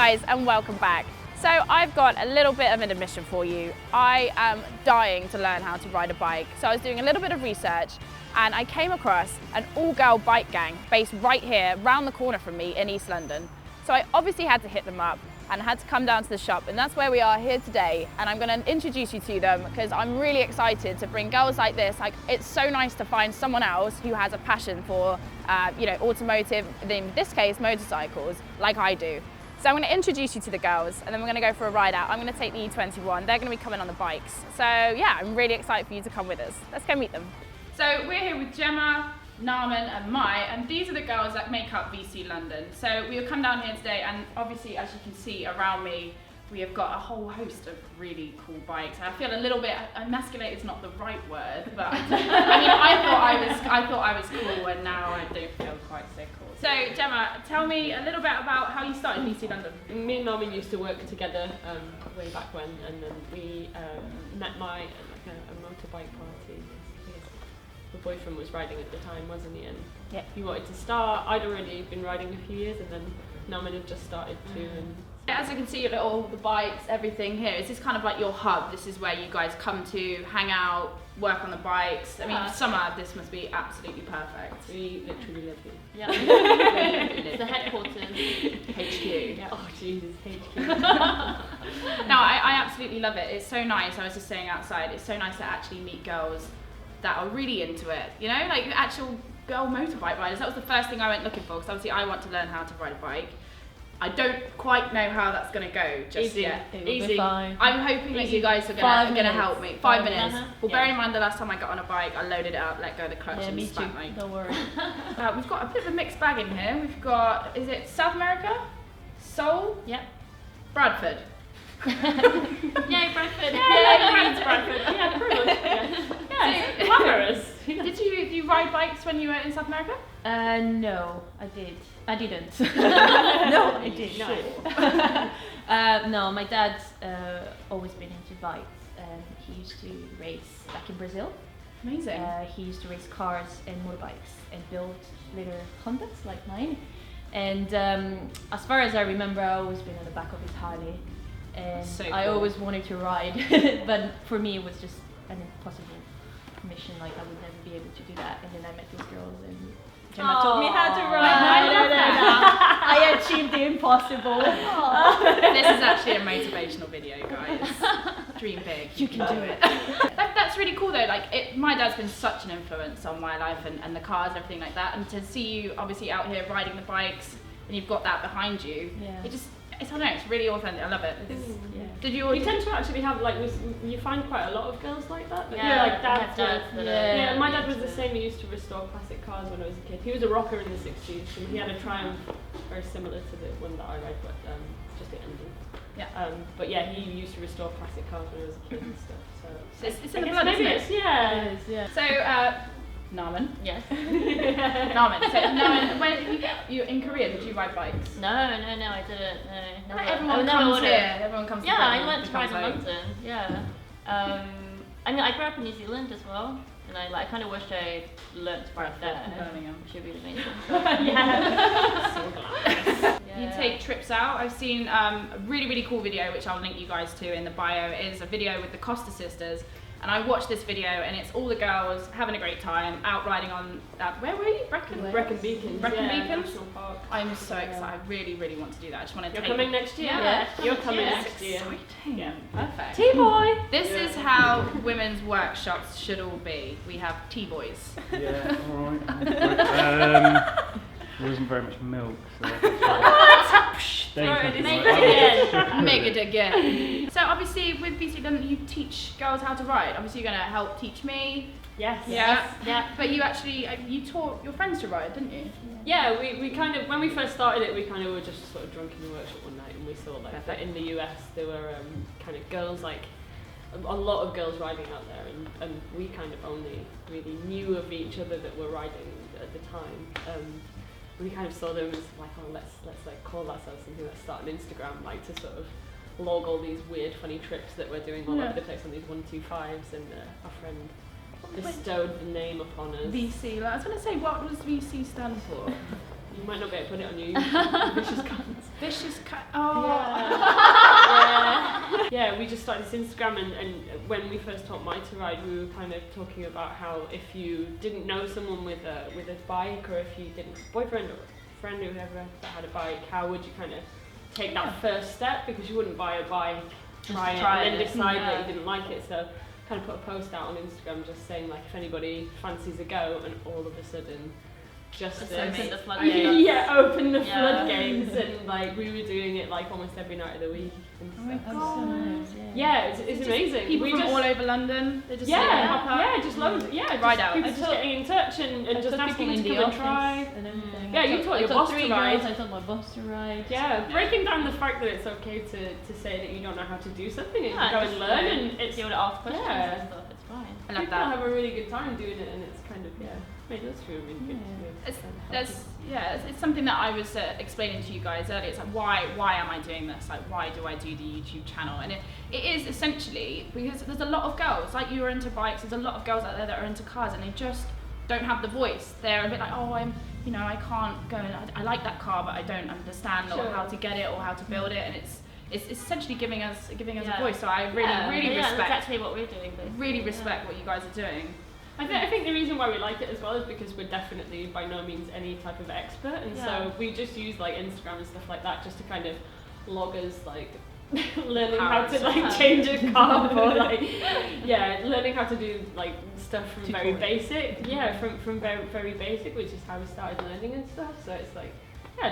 guys, and welcome back. So I've got a little bit of an admission for you. I am dying to learn how to ride a bike. So I was doing a little bit of research and I came across an all-girl bike gang based right here, round the corner from me in East London. So I obviously had to hit them up and had to come down to the shop, and that's where we are here today. And I'm going to introduce you to them because I'm really excited to bring girls like this. Like, it's so nice to find someone else who has a passion for, automotive, in this case, motorcycles, like I do. So I'm going to introduce you to the girls, and then we're going to go for a ride out. I'm going to take the E21. They're going to be coming on the bikes. So yeah, I'm really excited for you to come with us. Let's go meet them. So we're here with Gemma, Naaman and Mai, and these are the girls that make up VC London. So we have come down here today, and obviously, as you can see around me, we have got a whole host of really cool bikes. I feel a little bit, emasculate is not the right word, but I thought I was cool, and now I don't feel quite so cool. So Gemma, tell me a little bit about how you started VC London. Me and Naaman used to work together way back when, and then we met Mai at a motorbike party. My boyfriend was riding at the time, wasn't he? And yeah, he wanted to start. I'd already been riding a few years, and then Naaman had just started too. And as you can see, all the bikes, everything here, is this kind of like your hub? This is where you guys come to hang out, work on the bikes. I mean, summer, this must be absolutely perfect. we literally live here. Yeah, it's the headquarters. HQ. Yeah. Oh Jesus, HQ. No, I absolutely love it. It's so nice. I was just saying outside, it's so nice to actually meet girls that are really into it. You know, like actual girl motorbike riders. That was the first thing I went looking for, because obviously I want to learn how to ride a bike. I don't quite know how that's going to go just yet. Easy. I'm hoping that you guys are going to help me. 5 minutes. Well, bearing in mind the last time I got on a bike, I loaded it up, let go of the clutch and spat my... Don't worry. We've got a bit of a mixed bag in here. We've got, is it South America? Seoul? Yep. Bradford. Yay, Bradford. Yay, Bradford. Yeah, pretty much. Yeah, So- glamorous. Did you ride bikes when you were in South America? No, I didn't. No, I did not. No, my dad's always been into bikes. He used to race back in Brazil. Amazing. He used to race cars and motorbikes and build little Hondas like mine. And as far as I remember, I've always been on the back of his Harley. And So I cool. always wanted to ride, but for me it was just an impossible mission. Like, I would never be able to do that. And then I met these girls, and Gemma taught me how to ride. I love that. I achieved the impossible. This is actually a motivational video, guys. Dream big. You can do it. That's really cool though. Like, my dad's been such an influence on my life and the cars and everything like that. And to see you obviously out here riding the bikes, and you've got that behind you, Yeah. I don't know, it's really authentic. I love it. Yeah. Did you? We tend to actually have, like, you find quite a lot of girls like that. Yeah, like dads. yeah. My dad was the same. He used to restore classic cars when I was a kid. He was a rocker in the 60s, and he had a Triumph very similar to the one that I ride, but just the engine. Yeah. But yeah, he used to restore classic cars when I was a kid and stuff. So It's in the blood, maybe isn't it? yeah. So, Naaman. Yes. Naaman. So, Naaman, when you in Korea, did you ride bikes? No, I didn't. No, Everyone comes here. Everyone comes. Yeah, to I Britain went and to ride in becomes London. Yeah. I mean, I grew up in New Zealand as well, and I kind of wish I learned to ride there. Birmingham. Which would be amazing. Yeah. So glad. You take trips out. I've seen a really, really cool video, which I'll link you guys to in the bio. It is a video with the Costa sisters. And I watched this video, and it's all the girls having a great time, out riding on, where were you? Brecon Beacons. Brecon yeah, Beacons? National Park. I'm so excited. I really, really want to do that. I just want to You're take... coming next year? Yeah. You're coming Yeah. next year. Exciting. Yeah. Perfect. T-boy. This is how women's workshops should all be. We have T-boys. Yeah, alright. There wasn't very much milk, so Make it again. So obviously with BC London you teach girls how to ride. Obviously you're going to help teach me. Yes. Yeah. But you actually, you taught your friends to ride, didn't you? Yeah, we kind of, when we first started it, we kind of were just sort of drunk in the workshop one night, and we saw like that in the US there were kind of girls, like a lot of girls riding out there, and we kind of only really knew of each other that were riding at the time. We kind of saw them as like, oh, let's like call ourselves something, let's start an Instagram, like to sort of log all these weird funny trips that we're doing all over the place on these 125s, and our friend bestowed the name upon us. VC, like, I was going to say, what does VC stand for? You might not be able to put it on your YouTube vicious comments. vicious cat. Oh. Yeah, we just started this Instagram, and when we first taught Mai to ride, we were kind of talking about how if you didn't know someone with a bike, or if you didn't have a boyfriend or friend or whoever that had a bike, how would you kind of take that first step? Because you wouldn't buy a bike, try it, and then decide that you didn't like it. So kind of put a post out on Instagram just saying like if anybody fancies a go, and all of a sudden just open the floodgates. open the floodgates, and like we were doing it like almost every night of the week. And Oh my stuff. God. So nice, Yeah, it's amazing. People we from just, all over London. They just just loads. Yeah, Ride just out. people just getting in touch and just asking to come and try. and everything. Yeah, you taught your boss to three ride. girls, I taught my boss to ride. Yeah, breaking down the fact that it's okay to say that you don't know how to do something and go and learn, and it's be able to ask questions yeah. and stuff. It's fine. I love people that. have a really good time doing it, and it's kind of made us feel really good. It's something that I was explaining to you guys earlier. It's like why am I doing this? Like why do I do the YouTube channel? And it is essentially because there's a lot of girls like you are into bikes. There's a lot of girls out there that are into cars, and they just don't have the voice. They're a bit like, oh, I can't go. I like that car, but I don't understand or how to get it or how to build it, and it's essentially giving us a voice. So I really respect. That's actually what we're doing. Basically. Really respect what you guys are doing. I think the reason why we like it as well is because we're definitely by no means any type of expert, and so we just use like Instagram and stuff like that just to kind of log us like learning how to like change a car or like learning how to do like stuff from very basic from very, very basic, which is how we started learning and stuff. So it's like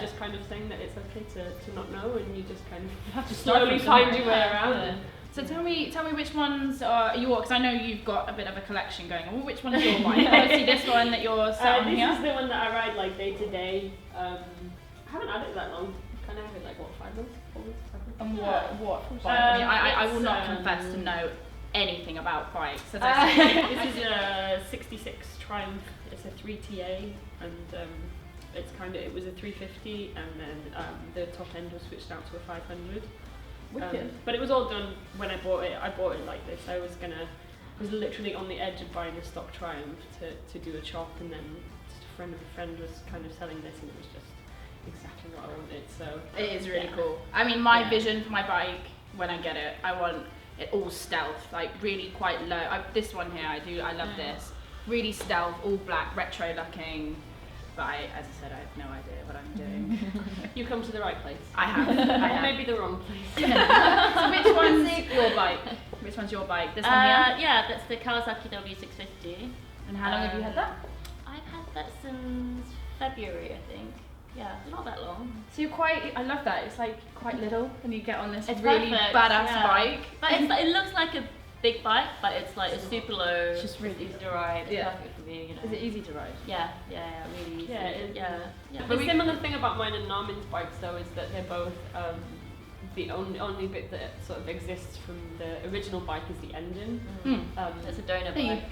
just kind of saying that it's okay to not know, and you just kind of have to slowly find your way around. Yeah. So tell me which ones are your, because I know you've got a bit of a collection going on. Well, which one's your bike? Obviously this one that you're sat on here. This is the one that I ride like day to day. I haven't had it that long. Kind of have it like 5 months, 4 months, 5 months. And what bike? I mean, I will not confess to know anything about bikes. As I say. This is a 66 Triumph. It's a 3TA, and it was a 350, and then the top end was switched out to a 500. But it was all done when I bought it. I bought it like this. I was literally on the edge of buying a stock Triumph to do a chop, and then just a friend of a friend was kind of selling this, and it was just exactly what I wanted. So it is really cool. I mean, my vision for my bike when I get it, I want it all stealth, like really quite low. This one here, I love this. Really stealth, all black, retro looking. But as I said, I have no idea what I'm doing. You come to the right place. I have. Maybe the wrong place. So which one's your bike? Which one's your bike? This one here? Yeah, that's the Kawasaki W650. And how long have you had that? I've had that since February, I think. Yeah, not that long. So you're I love that. It's like quite little, and you get on this It's really perfect, badass bike. But it looks like a big bike, but it's like a super low. It's just really easy to ride. It's Yeah. perfect for me. You know. Is it easy to ride? Yeah, really easy. Yeah, yeah. The similar thing about mine and Narmin's bikes though is that they're both the only bit that sort of exists from the original bike is the engine. It's a donor So bike.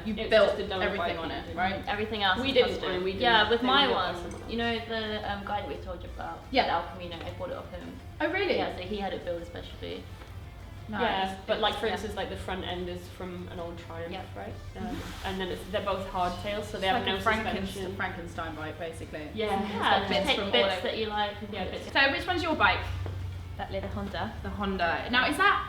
you it's built just a donor everything bike on it, engine. right? Everything else We is didn't, custom. I mean, we Yeah, didn't. with They my were built by one, someone else. you know the guy that we told you about, Yeah. the Al Camino, I bought it off him. Oh really? Yeah, so he had it built especially. Nice. Yeah, but like for instance, like the front end is from an old Triumph, right? And then they're both hardtails, so they have no suspension. Frankenstein bike, basically. Yeah, Yeah, bits just take from bits all over. that you like. Yeah, bits. So which one's your bike? That little Honda. The Honda. Now is that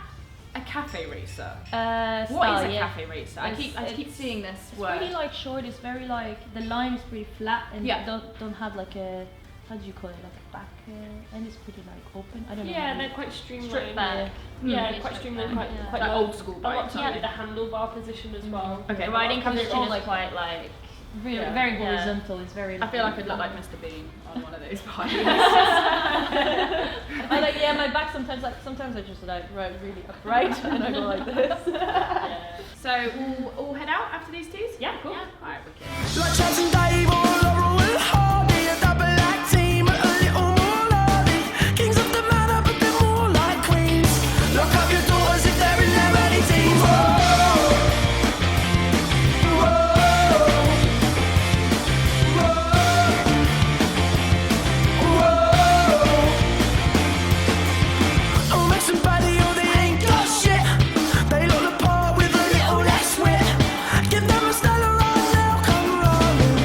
a cafe racer? What Style, is a yeah. cafe racer? I keep seeing this It's word. pretty like short. It's very like the line is pretty flat and Yeah. don't have like a, how do you call it, like a back and it's pretty like open. I don't know. Yeah, they're quite streamlined. Strip back. Yeah, Mm. quite streamlined, quite Like low. old school A lot bikes. to do with the handlebar position as well. Okay. The riding well, position is quite like Really- very very horizontal. It's very. I feel like I'd look like Mr. Bean on one of those bikes. I like my back sometimes I just like ride really upright and I go like this. So we'll head out after these twos? Yeah, cool. Yeah. Alright, wicked. Like Chance and Dave or Laurel and Hardy, a double act team, a little more lordy. Kings of the manor, but they're more like queens. Lock up your doors if there is never any teams. Whoa, whoa, whoa, whoa. Oh, make somebody or they ain't got shit. They look the part with a little less wit. Give them a stellar run, they'll come running.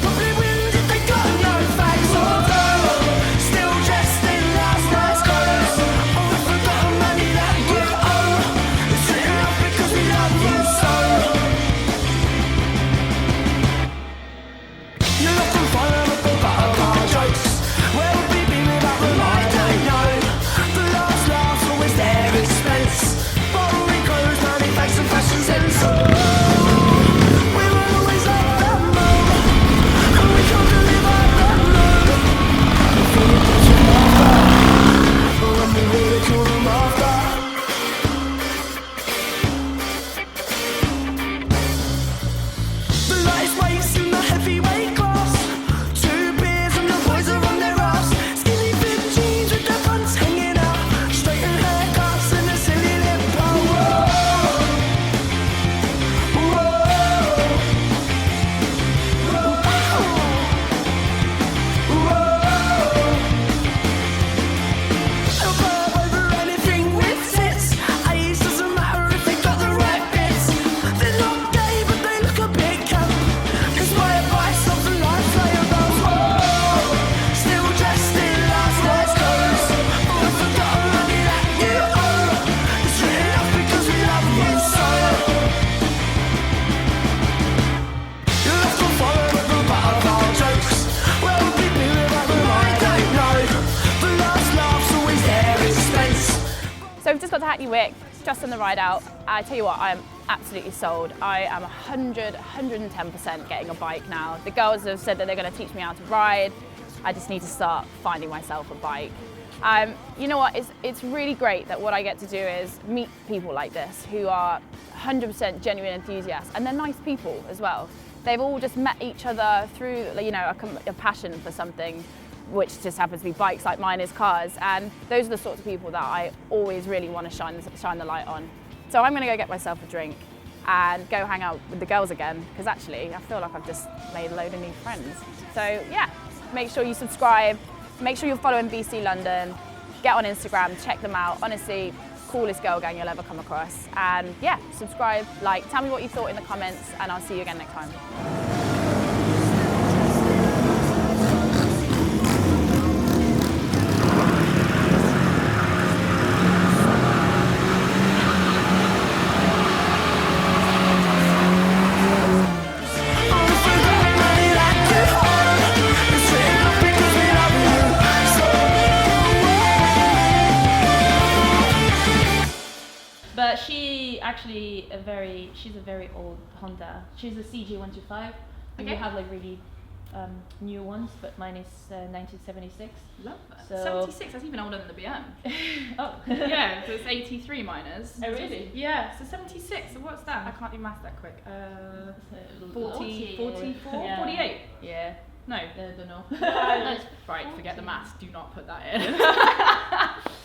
Probably to Hackney Wick, just on the ride out. I tell you what, I am absolutely sold. I am 110% getting a bike now. The girls have said that they're going to teach me how to ride. I just need to start finding myself a bike. You know what, it's really great that what I get to do is meet people like this who are 100% genuine enthusiasts, and they're nice people as well. They've all just met each other through, you know, a passion for something, which just happens to be bikes, like mine is cars, and those are the sorts of people that I always really want to shine the light on. So I'm going to go get myself a drink and go hang out with the girls again, because actually I feel like I've just made a load of new friends. So yeah, make sure you subscribe, make sure you're following BC London, get on Instagram, check them out. Honestly, coolest girl gang you'll ever come across. And yeah, subscribe, like, tell me what you thought in the comments, and I'll see you again next time. But she's a very old Honda. She's a CG125. And we Okay. have like really new ones, but mine is 1976. Love that. So- 76, that's even older than the BM. Oh. Yeah, so it's 83 miners. Oh, really? Yeah, so 76, so what's that? I can't do maths that quick. 40, 44, Yeah. 48? Yeah. No. I don't know. Right, forget the maths, do not put that in.